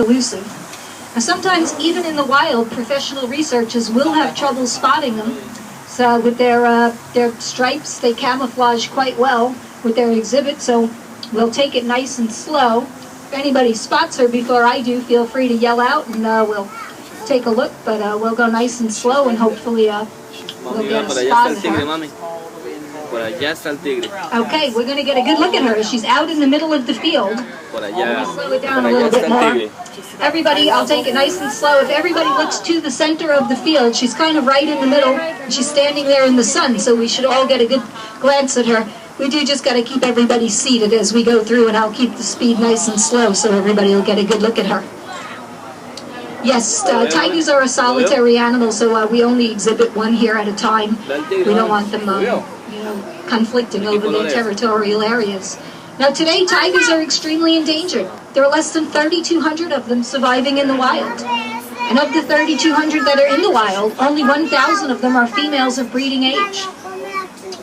elusive. Now, sometimes even in the wild, professional researchers will have trouble spotting them. So with their stripes, they camouflage quite well with their exhibit, so we'll take it nice and slow. If anybody spots her before I do, feel free to yell out and we'll take a look, but we'll go nice and slow and hopefully we'll get a spot of her. Okay, we're going to get a good look at her. She's out in the middle of the field. Let me slow it down a little bit more. Everybody, I'll take it nice and slow. If everybody looks to the center of the field, she's kind of right in the middle. She's standing there in the sun, so we should all get a good glance at her. We do just got to keep everybody seated as we go through, and I'll keep the speed nice and slow so everybody will get a good look at her. Yes, tigers are a solitary animal, so we only exhibit one here at a time. We don't want them, conflicting over their territorial areas. Now today, tigers are extremely endangered. There are less than 3,200 of them surviving in the wild. And of the 3,200 that are in the wild, only 1,000 of them are females of breeding age.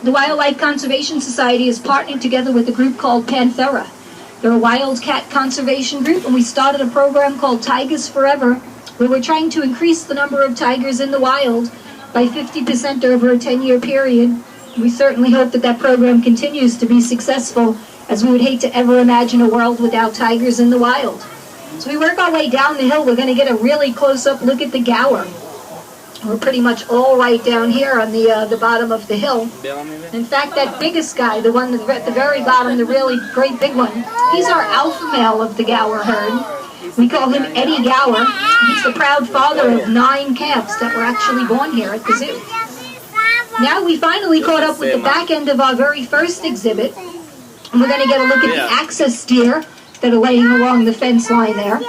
The Wildlife Conservation Society is partnering together with a group called Panthera. They're a wildcat conservation group, and we started a program called Tigers Forever, where we're trying to increase the number of tigers in the wild by 50% over a 10-year period. We certainly hope that that program continues to be successful, as we would hate to ever imagine a world without tigers in the wild. So we work our way down the hill. We're going to get a really close-up look at the gaur. We're pretty much all right down here on the bottom of the hill. In fact, that biggest guy, the one at the very bottom, the really great big one, he's our alpha male of the gaur herd. We call him Eddie Gower. He's the proud father of 9 calves that were actually born here at the zoo. Now we finally caught up with the back end of our very first exhibit. And we're going to get a look at the axis deer that are laying along the fence line there.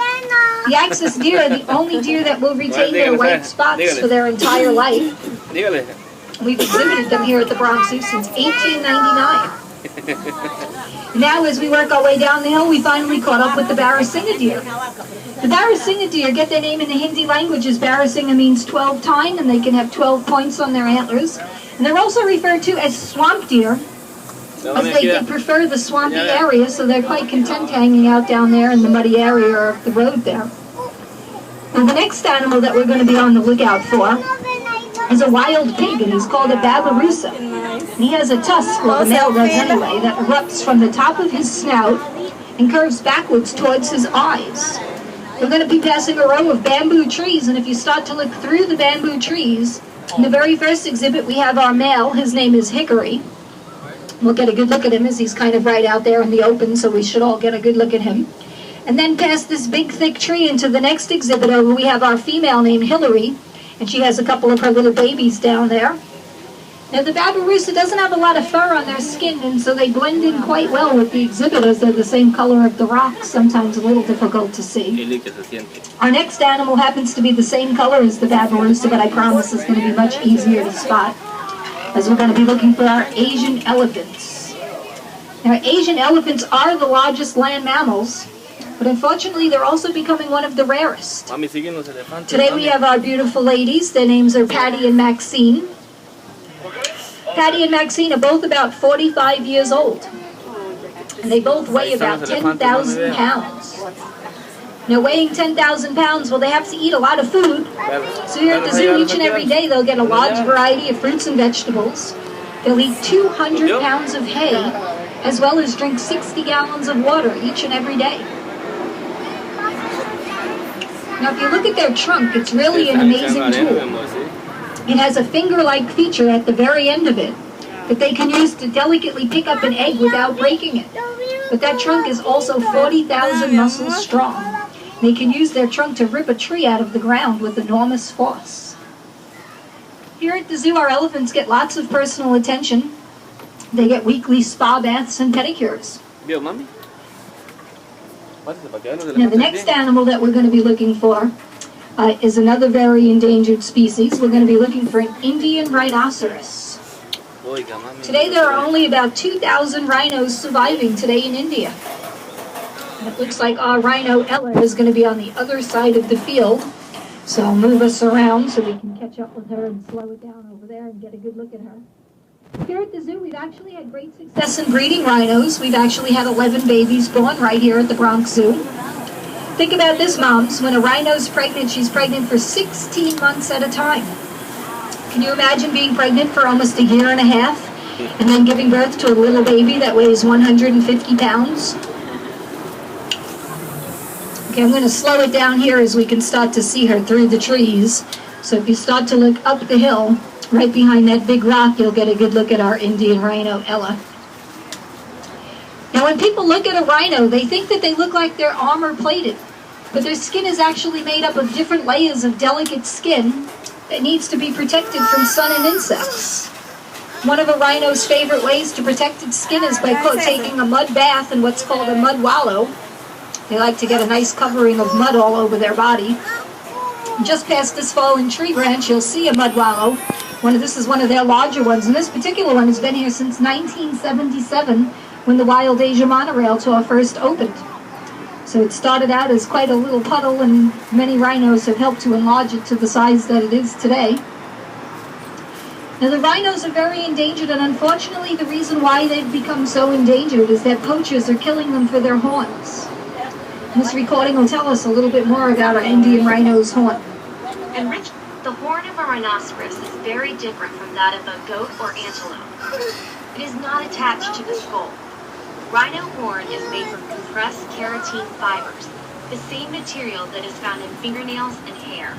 The axis deer are the only deer that will retain their white spots for their entire life. We've exhibited them here at the Bronx Zoo since 1899. Now, as we work our way down the hill, we finally caught up with the Barasingha deer. The Barasingha deer get their name in the Hindi language as Barasingha means 12 tine, and they can have 12 points on their antlers. And they're also referred to as swamp deer, as they prefer the swampy area, so they're quite content hanging out down there in the muddy area of the road there. Now, the next animal that we're going to be on the lookout for is a wild pig, and he's called a babirusa. And he has a tusk, well, the male does anyway, that erupts from the top of his snout and curves backwards towards his eyes. We're going to be passing a row of bamboo trees, and if you start to look through the bamboo trees, in the very first exhibit we have our male. His name is Hickory. We'll get a good look at him as he's kind of right out there in the open, so we should all get a good look at him. And then past this big thick tree into the next exhibit over, we have our female named Hillary, and she has a couple of her little babies down there. Now the babirusa doesn't have a lot of fur on their skin, and so they blend in quite well with the exhibit as they're the same color of the rocks, sometimes a little difficult to see. Our next animal happens to be the same color as the babirusa, but I promise it's going to be much easier to spot, as we're going to be looking for our Asian elephants. Now, Asian elephants are the largest land mammals, but unfortunately they're also becoming one of the rarest. Today we have our beautiful ladies. Their names are Patty and Maxine. Patty and Maxine are both about 45 years old, and they both weigh about 10,000 pounds. Now, weighing 10,000 pounds, well, they have to eat a lot of food. So here at the zoo, each and every day, they'll get a large variety of fruits and vegetables. They'll eat 200 pounds of hay, as well as drink 60 gallons of water each and every day. Now, if you look at their trunk, it's really an amazing tool. It has a finger-like feature at the very end of it that they can use to delicately pick up an egg without breaking it. But that trunk is also 40,000 muscles strong. They can use their trunk to rip a tree out of the ground with enormous force. Here at the zoo, our elephants get lots of personal attention. They get weekly spa baths and pedicures. Now, the next animal that we're going to be looking for is another very endangered species. We're going to be looking for an Indian rhinoceros. Today, there are only about 2,000 rhinos surviving today in India. And it looks like our rhino Ella is going to be on the other side of the field. So I'll move us around so we can catch up with her and slow it down over there and get a good look at her. Here at the zoo, we've actually had great success in breeding rhinos. We've actually had 11 babies born right here at the Bronx Zoo. Think about this, moms. When a rhino's pregnant, she's pregnant for 16 months at a time. Can you imagine being pregnant for almost a year and a half and then giving birth to a little baby that weighs 150 pounds? Okay, I'm going to slow it down here as we can start to see her through the trees. So if you start to look up the hill, right behind that big rock, you'll get a good look at our Indian rhino, Ella. Now, when people look at a rhino, they think that they look like they're armor-plated. But their skin is actually made up of different layers of delicate skin that needs to be protected from sun and insects. One of a rhino's favorite ways to protect its skin is by taking a mud bath in what's called a mud wallow. They like to get a nice covering of mud all over their body. Just past this fallen tree branch, you'll see a mud wallow. This is one of their larger ones, and this particular one has been here since 1977, when the Wild Asia monorail tour first opened. So it started out as quite a little puddle, and many rhinos have helped to enlarge it to the size that it is today. Now, the rhinos are very endangered, and unfortunately the reason why they've become so endangered is that poachers are killing them for their horns. This recording will tell us a little bit more about our Indian rhino's horn. The horn of a rhinoceros is very different from that of a goat or antelope. It is not attached to the skull. Rhino horn is made from compressed keratin fibers, the same material that is found in fingernails and hair.